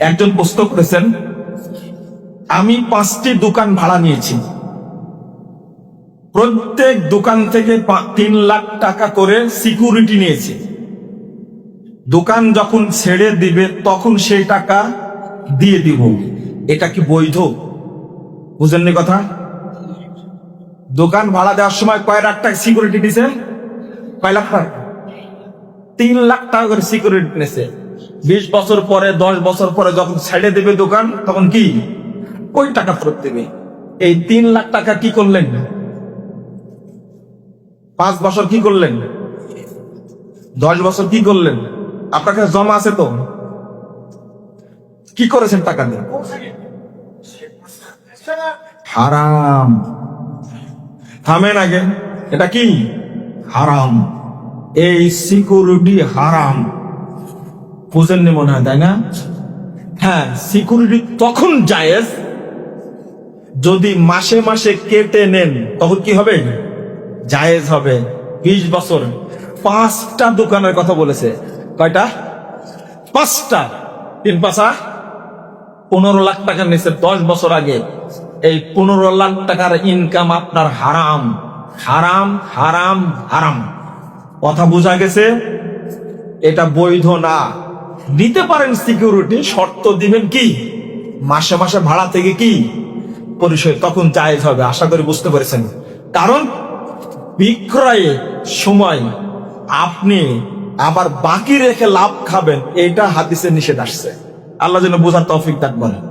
একজন প্রশ্ন করেছেন, আমি 5টি দোকান ভাড়া নিয়েছি, প্রত্যেক দোকান থেকে 3 লাখ টাকা করে সিকিউরিটি নিয়েছি, দোকান যখন ছেড়ে দিবে তখন সেই টাকা দিয়ে দিব, এটা কি বৈধ? বুঝেননি কথা? দোকান ভাড়া দেওয়ার সময় কয় লাখ টাকা সিকিউরিটি দিছে? কয় লাখ টাকা? 3 লাখ টাকা করে সিকিউরিটি নিয়েছে। 20 বছর পরে, 10 বছর পরে যখন ছেড়ে দেবে দোকান, তখন কি ওই টাকা ফেরত দেবে। এই 3 লাখ টাকা কি করলেন? 5 বছর কি করলেন? 10 বছর কি করলেন? আপনার কাছে জমা আছে তো? কি করেছেন টাকা দিয়ে? হারাম। থামেন আগে, এটা কি হারাম? এই সিকিউরিটি হারাম। বুঝেননি মনে হয়, তাই না? হ্যাঁ, সিকিউরিটি তখন জায়েজ যদি মাসে মাসে কেটে নেন, তখন কি হবে? জায়েজ হবে। 20 বছর 5টা দোকানের কথা বলেছে। কয়টা? 5টা। 3 5 15 লাখ টাকা নিচ্ছে 10 বছর আগে। এই 15 লাখ টাকার ইনকাম আপনার হারাম, হারাম, হারাম, হারাম। কথা বোঝা গেছে? এটা বৈধ না। দিতে পারেন সিকিউরিটি, শর্ত দিবেন কি মাসে মাসে ভাড়া থেকে কি পরিশোধ, তখন জায়েজ হবে। আশা করি বুঝতে পেরেছেন। কারণ বিক্রয়ের সময় আপনি আবার বাকি রেখে লাভ খাবেন, এটা হাদিসে নিষেধ আসছে। আল্লাহ যেন বোঝার তৌফিক দান করেন।